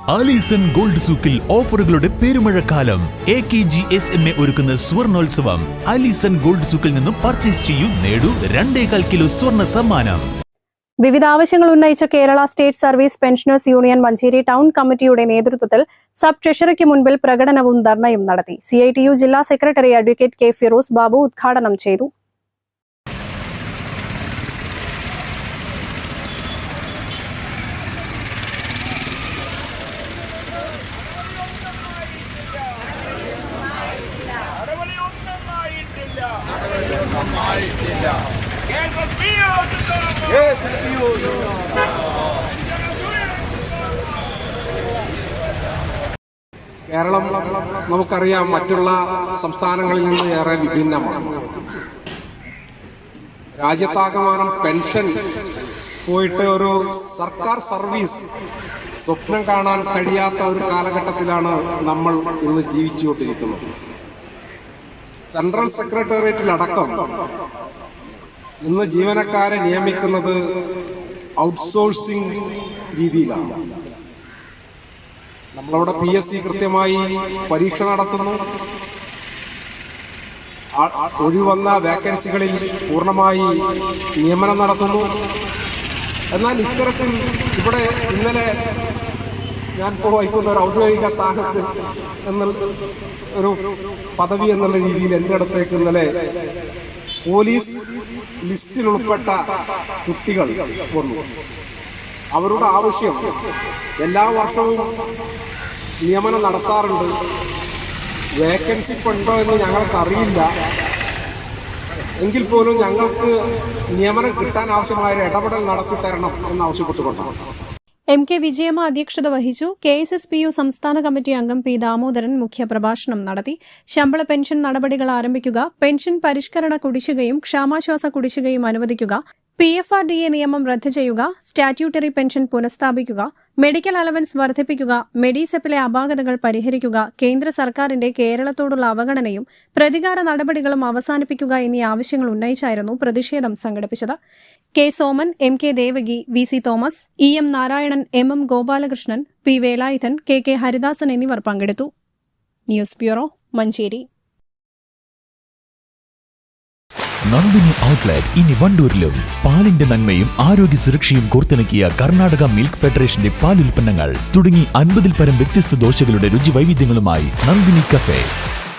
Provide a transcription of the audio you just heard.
Alison gold സൂക്കിൽ ഓഫറുകളുടെ പെരുമഴക്കാലം. AKGSMA ഒരുക്കുന്ന സ്വർണോത്സവം. ആലീസൺ ഗോൾഡ് സൂക്കിൽ നിന്നും പർച്ചേസ് ചെയ്യൂ, നേടൂ 2.25 കിലോ സ്വർണ്ണ സമ്മാനം. വിവിധ ആവശ്യങ്ങൾ ഉന്നയിച്ച Kerala state service pensioners union Manjeri town കമ്മിറ്റിയുടെ നേതൃത്വത്തിൽ സബ് ട്രഷറിക്ക് മുൻപിൽ പ്രകടനവും ധർണയും നടത്തി. CITU ജില്ലാ secretary advocate K. Firoz Babu ഉദ്ഘാടനം ചെയ്തു. കേരളം നമുക്കറിയാം മറ്റുള്ള സംസ്ഥാനങ്ങളിൽ നിന്ന് ഏറെ വിഭിന്നമാണ്. രാജ്യത്താകമാനം പെൻഷൻ പോയിട്ട് ഒരു സർക്കാർ സർവീസ് സ്വപ്നം കാണാൻ കഴിയാത്ത ഒരു കാലഘട്ടത്തിലാണ് നമ്മൾ ഇന്ന് ജീവിച്ചുകൊണ്ടിരിക്കുന്നത്. സെൻട്രൽ സെക്രട്ടേറിയറ്റിലടക്കം ഇന്ന് ജീവനക്കാരെ നിയമിക്കുന്നത് ഔട്ട്സോഴ്സിംഗ് രീതിയിലാണ്. നമ്മളവിടെ PSC കൃത്യമായി പരീക്ഷ നടത്തുന്നു. ഒഴിവന്ന വേക്കൻസികളിൽ പൂർണ്ണമായി നിയമനം നടത്തുന്നു. എന്നാൽ ഇത്തരത്തിൽ ഇവിടെ ഇന്നലെ ഞാൻ ഇപ്പോൾ വഹിക്കുന്ന ഒരു ഔദ്യോഗിക സ്ഥാനത്ത് ഒരു പദവി എന്നുള്ള രീതിയിൽ എൻ്റെ അടുത്തേക്ക് ഇന്നലെ പോലീസ് ലിസ്റ്റിൽ ഉൾപ്പെട്ട കുട്ടികൾ വന്നു. അവരുടെ ആവശ്യം എല്ലാ വർഷവും നിയമനം നടത്താറുണ്ട്, വേക്കൻസി ഉണ്ടോ എന്ന് ഞങ്ങൾക്കറിയില്ല, എങ്കിൽ പോലും ഞങ്ങൾക്ക് നിയമനം കിട്ടാൻ ആവശ്യമായ ഇടപെടൽ നടത്തി തരണം എന്നാവശ്യപ്പെട്ടുകൊണ്ടാണ്. MK വിജയമ്മ അധ്യക്ഷത വഹിച്ചു. KSSPU സംസ്ഥാന കമ്മിറ്റി അംഗം P. ദാമോദരൻ മുഖ്യപ്രഭാഷണം നടത്തി. ശമ്പള പെൻഷൻ നടപടികൾ ആരംഭിക്കുക, പെൻഷൻ പരിഷ്കരണ കുടിശ്ശികയും ക്ഷാമാശ്വാസ കുടിശ്ശികയും അനുവദിക്കുക, PFRDA നിയമം റദ്ദ് ചെയ്യുക, സ്റ്റാറ്റ്യൂട്ടറി പെൻഷൻ പുനഃസ്ഥാപിക്കുക, മെഡിക്കൽ അലവൻസ് വർദ്ധിപ്പിക്കുക, മെഡിസെപ്പിലെ അപാകതകൾ പരിഹരിക്കുക, കേന്ദ്ര സർക്കാരിന്റെ കേരളത്തോടുള്ള അവഗണനയും പ്രതികാര നടപടികളും അവസാനിപ്പിക്കുക എന്നീ ആവശ്യങ്ങൾ ഉന്നയിച്ചായിരുന്നു പ്രതിഷേധം സംഘടിപ്പിച്ചത്. K. Soman, MK Devaki, VC Thomas, EM Narayanan, MM Gopalakrishnan, P. Velayudhan, KK Haridasan എന്നിവർ പങ്കെടുത്തു. News bureau, Manjeri. Nandini outlet ഇനി വണ്ടൂരിലും. പാലിന്റെ നന്മയും ആരോഗ്യ സുരക്ഷയും കോർത്തിണക്കിയ കർണാടക മിൽക്ക് ഫെഡറേഷന്റെ പാലുൽപ്പന്നങ്ങൾ തുടങ്ങി 50-ൽ പരം വ്യത്യസ്ത ദോശകളുടെ രുചി വൈവിധ്യങ്ങളുമായി നന്ദിനി കഫേ.